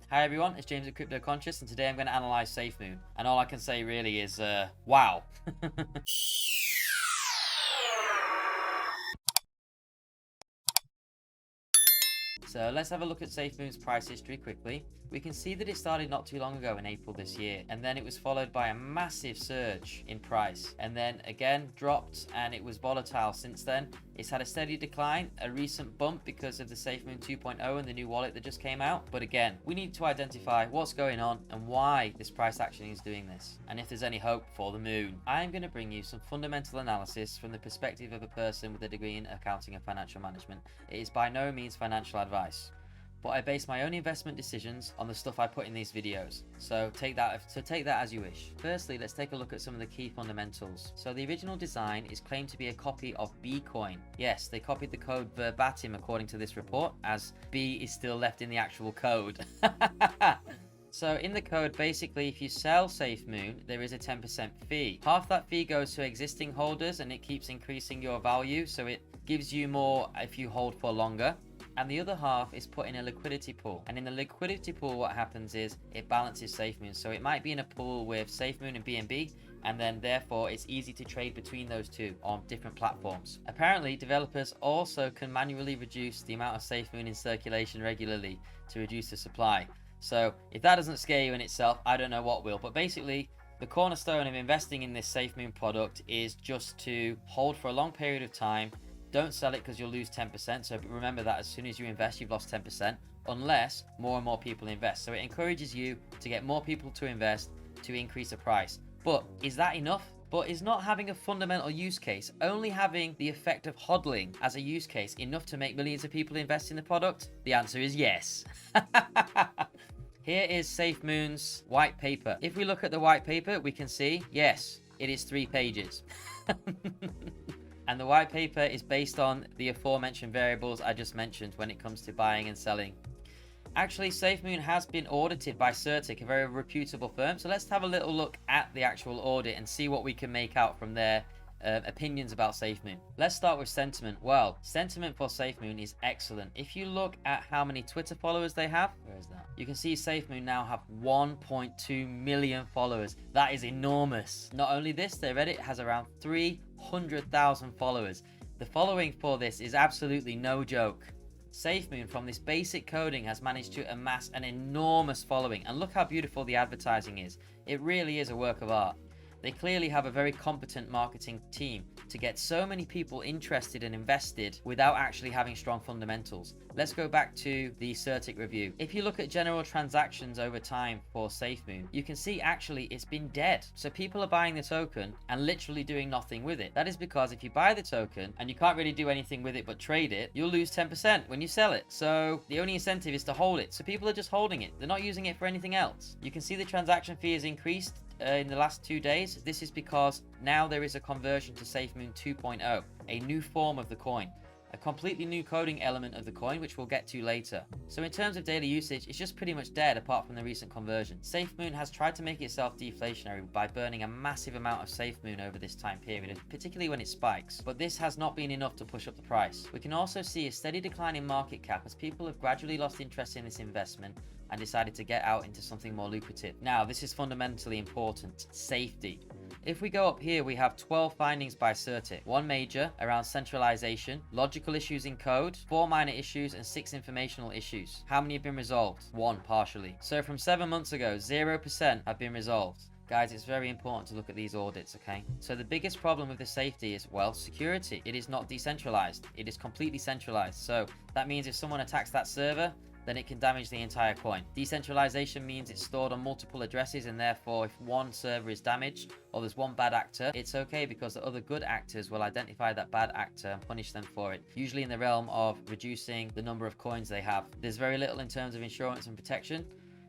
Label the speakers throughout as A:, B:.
A: Hi everyone, it's James at Cryptoconsh, and today I'm going to analyze Safemoon. And all I can say really is, wow. So let's have a look at Safemoon's price history quickly. We can see that it started not too long ago in April this year, and then it was followed by a massive surge in price, and then again dropped, and it was volatile since then. It's had a steady decline, a recent bump because of the Safemoon 2.0 and the new wallet that just came out. But again, we need to identify what's going on and why this price action is doing this, and if there's any hope for the moon. I'm going to bring you some fundamental analysis from the perspective of a person with a degree in accounting and financial management. It is by no means financial advice, but I base my own investment decisions on the stuff I put in these videos. So take that as you wish. Firstly, let's take a look at some of the key fundamentals. So the original design is claimed to be a copy of Bcoin. Yes, they copied the code verbatim according to this report, as B is still left in the actual code. So in the code, basically, if you sell Safemoon, there is a 10% fee. Half that fee goes to existing holders, and it keeps increasing your value, so it gives you more if you hold for longer. And the other half is put in a liquidity pool. And in the liquidity pool, what happens is it balances Safemoon. So it might be in a pool with Safemoon and BNB, and then therefore it's easy to trade between those two on different platforms. Apparently, developers also can manually reduce the amount of Safemoon in circulation regularly to reduce the supply. So if that doesn't scare you in itself, I don't know what will. But basically, the cornerstone of investing in this Safemoon product is just to hold for a long period of time. Don't sell it because you'll lose 10%. So remember that as soon as you invest, you've lost 10%, unless more and more people invest. So it encourages you to get more people to invest to increase the price. But is that enough? But is not having a fundamental use case, only having the effect of hodling as a use case, enough to make millions of people invest in the product? The answer is yes. Here is Safemoon's white paper. If we look at the white paper, we can see, yes, it is 3 pages. And the white paper is based on the aforementioned variables I just mentioned when it comes to buying and selling. Actually, Safemoon has been audited by Certik, a very reputable firm. So let's have a little look at the actual audit and see what we can make out from their opinions about Safemoon. Let's start with sentiment. Well, sentiment for Safemoon is excellent. If you look at how many Twitter followers they have, where is that? You can see Safemoon now have 1.2 million followers. That is enormous. Not only this, their Reddit has around 300,000 followers. The following for this is absolutely no joke. Safemoon, from this basic coding, has managed to amass an enormous following, and look how beautiful the advertising is. It really is a work of art. They clearly have a very competent marketing team to get so many people interested and invested without actually having strong fundamentals. Let's go back to the Certik review. If you look at general transactions over time for Safemoon, you can see actually it's been dead. So people are buying the token and literally doing nothing with it. That is because if you buy the token and you can't really do anything with it but trade it, you'll lose 10% when you sell it. So the only incentive is to hold it. So people are just holding it. They're not using it for anything else. You can see the transaction fee has increased in the last 2 days. This is because now there is a conversion to Safemoon 2.0, a new form of the coin, a completely new coding element of the coin, which we'll get to later. So in terms of daily usage, it's just pretty much dead apart from the recent conversion. Safemoon has tried to make itself deflationary by burning a massive amount of Safemoon over this time period, particularly when it spikes, but this has not been enough to push up the price. We can also see a steady decline in market cap as people have gradually lost interest in this investment and decided to get out into something more lucrative. Now, this is fundamentally important: safety. If we go up here, we have 12 findings by Certik. 1 major around centralization, logical issues in code, 4 minor issues, and 6 informational issues. How many have been resolved? 1 partially. So from 7 months ago, 0% have been resolved. Guys, it's very important to look at these audits, okay? So the biggest problem with the safety is, well, security. It is not decentralized. It is completely centralized. So that means if someone attacks that server, then it can damage the entire coin. Decentralization means it's stored on multiple addresses, and therefore if one server is damaged or there's one bad actor, it's okay because the other good actors will identify that bad actor and punish them for it, usually in the realm of reducing the number of coins they have. There's very little in terms of insurance and protection.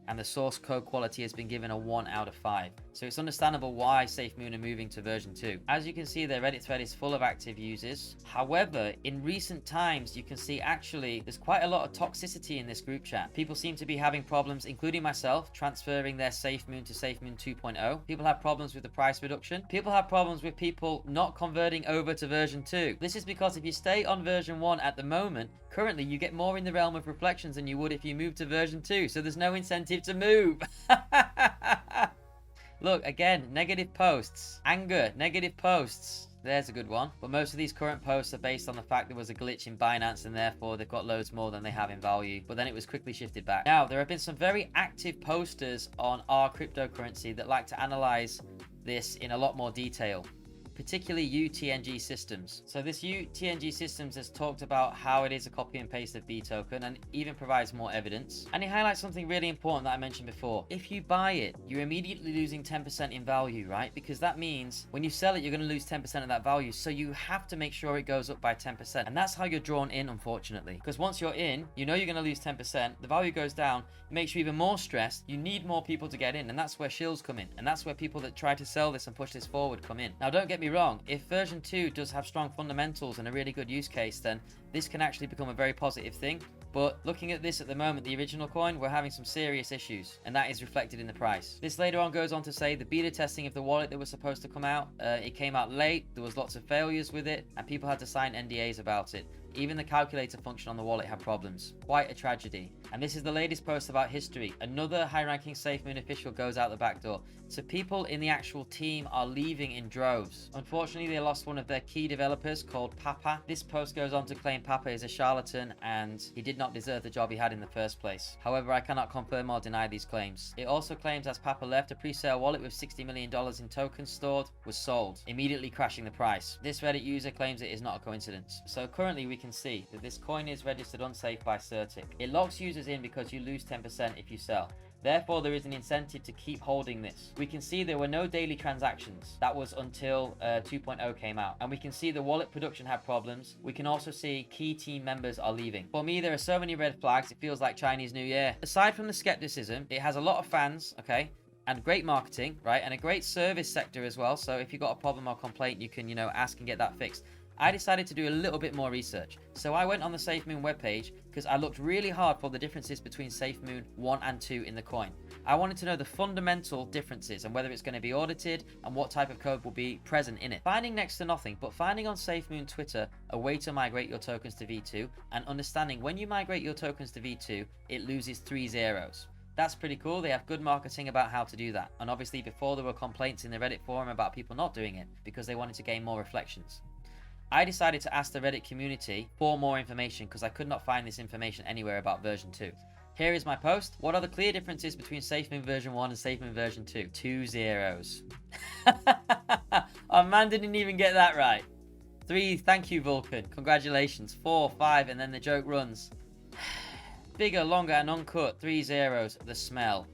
A: and the source code quality has been given a 1 out of 5. So it's understandable why Safemoon are moving to version 2. As you can see, their Reddit thread is full of active users. However, in recent times, you can see actually there's quite a lot of toxicity in this group chat. People seem to be having problems, including myself, transferring their Safemoon to Safemoon 2.0. People have problems with the price reduction. People have problems with people not converting over to version 2. This is because if you stay on version 1 at the moment, currently you get more in the realm of reflections than you would if you move to version 2. So there's no incentive to move. Look, again, negative posts. Anger, negative posts. There's a good one. But most of these current posts are based on the fact there was a glitch in Binance and therefore they've got loads more than they have in value. But then it was quickly shifted back. Now, there have been some very active posters on our cryptocurrency that like to analyze this in a lot more detail, particularly UTNG Systems. So this UTNG Systems has talked about how it is a copy and paste of B token and even provides more evidence. And it highlights something really important that I mentioned before. If you buy it, you're immediately losing 10% in value, right? Because that means when you sell it, you're going to lose 10% of that value. So you have to make sure it goes up by 10%. And that's how you're drawn in, unfortunately. Because once you're in, you know you're going to lose 10%. The value goes down. It makes you even more stressed. You need more people to get in. And that's where shills come in. And that's where people that try to sell this and push this forward come in. Now, don't get me wrong, if version 2 does have strong fundamentals and a really good use case, then this can actually become a very positive thing. But looking at this at the moment, the original coin, we're having some serious issues, and that is reflected in the price. This later on goes on to say the beta testing of the wallet that was supposed to come out, it came out late, there was lots of failures with it, and people had to sign NDAs about it. Even the calculator function on the wallet had problems. Quite a tragedy. And this is the latest post about history. Another high-ranking Safemoon official goes out the back door. So people in the actual team are leaving in droves. Unfortunately, they lost one of their key developers called Papa. This post goes on to claim Papa is a charlatan and he did not deserve the job he had in the first place. However, I cannot confirm or deny these claims. It also claims as Papa left, a pre-sale wallet with $60 million in tokens stored was sold, immediately crashing the price. This Reddit user claims it is not a coincidence. So currently we can see that this coin is registered unsafe by Certik. It locks users in because you lose 10% if you sell. Therefore, there is an incentive to keep holding this. We can see there were no daily transactions. That was until 2.0 came out. And we can see the wallet production had problems. We can also see key team members are leaving. For me, there are so many red flags, it feels like Chinese New Year. Aside from the skepticism, it has a lot of fans, okay? And great marketing, right? And a great service sector as well. So if you've got a problem or complaint, you can, ask and get that fixed. I decided to do a little bit more research. So I went on the Safemoon webpage because I looked really hard for the differences between Safemoon 1 and 2 in the coin. I wanted to know the fundamental differences and whether it's going to be audited and what type of code will be present in it. Finding next to nothing, but finding on Safemoon Twitter a way to migrate your tokens to V2 and understanding when you migrate your tokens to V2, it loses 3 zeros. That's pretty cool. They have good marketing about how to do that. And obviously before there were complaints in the Reddit forum about people not doing it because they wanted to gain more reflections. I decided to ask the Reddit community for more information because I could not find this information anywhere about version 2. Here is my post. What are the clear differences between Safemoon version 1 and Safemoon version 2? 2 zeros. Oh man, didn't even get that right. 3, thank you Vulcan, congratulations. 4, 5, and then the joke runs. Bigger, longer, and uncut, 3 zeros. The smell.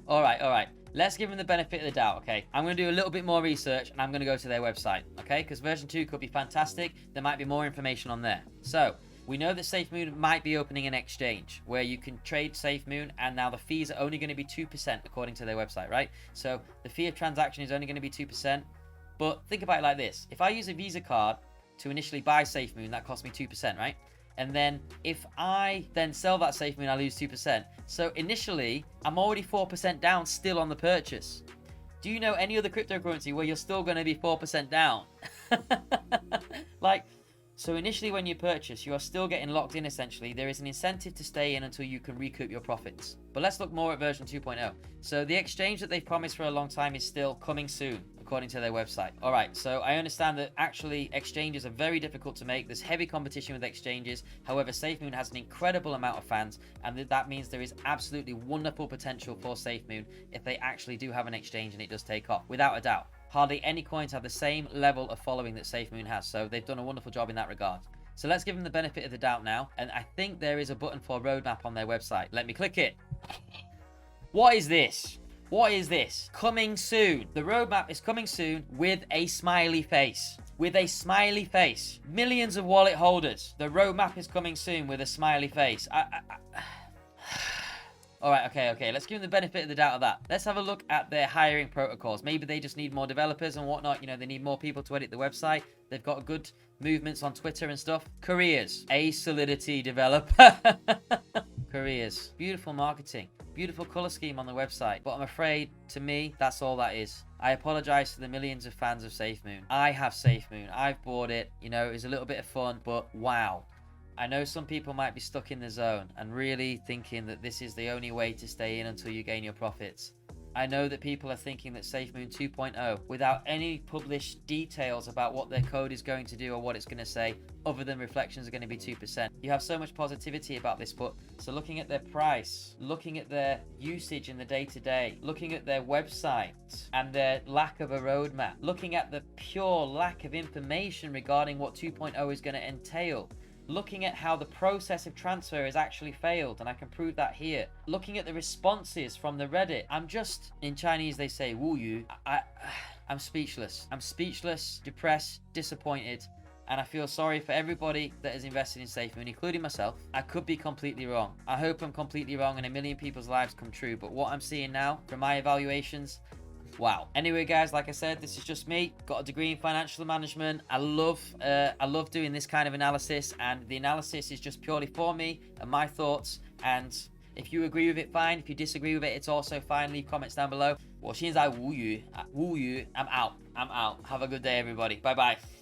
A: Alright. Let's give them the benefit of the doubt, okay? I'm going to do a little bit more research and I'm going to go to their website, okay? Because version 2 could be fantastic. There might be more information on there. So, we know that Safemoon might be opening an exchange where you can trade Safemoon and now the fees are only going to be 2% according to their website, right? So, the fee of transaction is only going to be 2%. But think about it like this. If I use a Visa card to initially buy Safemoon, that costs me 2%, right? And then if I then sell that Safemoon, I lose 2%. So initially, I'm already 4% down still on the purchase. Do you know any other cryptocurrency where you're still going to be 4% down? So initially when you purchase, you are still getting locked in essentially. There is an incentive to stay in until you can recoup your profits. But let's look more at version 2.0. So the exchange that they've promised for a long time is still coming soon, according to their website. Alright, so I understand that actually exchanges are very difficult to make. There's heavy competition with exchanges. However, Safemoon has an incredible amount of fans, and that means there is absolutely wonderful potential for Safemoon if they actually do have an exchange and it does take off, without a doubt. Hardly any coins have the same level of following that Safemoon has, so they've done a wonderful job in that regard. So let's give them the benefit of the doubt now, and I think there is a button for roadmap on their website. Let me click it. What is this? What is this? Coming soon. The roadmap is coming soon with a smiley face. With a smiley face. Millions of wallet holders. The roadmap is coming soon with a smiley face. All right, okay. Let's give them the benefit of the doubt of that. Let's have a look at their hiring protocols. Maybe they just need more developers and whatnot. You know, they need more people to edit the website. They've got good movements on Twitter and stuff. Careers. A Solidity developer. Careers. Beautiful marketing. Beautiful color scheme on the website. But I'm afraid, to me, that's all that is. I apologize to the millions of fans of Safemoon. I have Safemoon. I've bought it. You know, it was a little bit of fun, but wow. I know some people might be stuck in the zone and really thinking that this is the only way to stay in until you gain your profits. I know that people are thinking that Safemoon 2.0, without any published details about what their code is going to do or what it's going to say, other than reflections are going to be 2%. You have so much positivity about this, but so looking at their price, looking at their usage in the day-to-day, looking at their website and their lack of a roadmap, looking at the pure lack of information regarding what 2.0 is going to entail, looking at how the process of transfer has actually failed, and I can prove that here. Looking at the responses from the Reddit, I'm just, in Chinese they say, Wu Yu. I'm speechless. I'm speechless, depressed, disappointed, and I feel sorry for everybody that is invested in Safemoon, including myself. I could be completely wrong. I hope I'm completely wrong and a million people's lives come true, but what I'm seeing now from my evaluations, wow. Anyway, guys, like I said, this is just me. Got a degree in financial management. I love doing this kind of analysis, and the analysis is just purely for me and my thoughts. And if you agree with it, fine. If you disagree with it, it's also fine. Leave comments down below. 我现在无语，无语。I'm out. I'm out. Have a good day, everybody. Bye bye.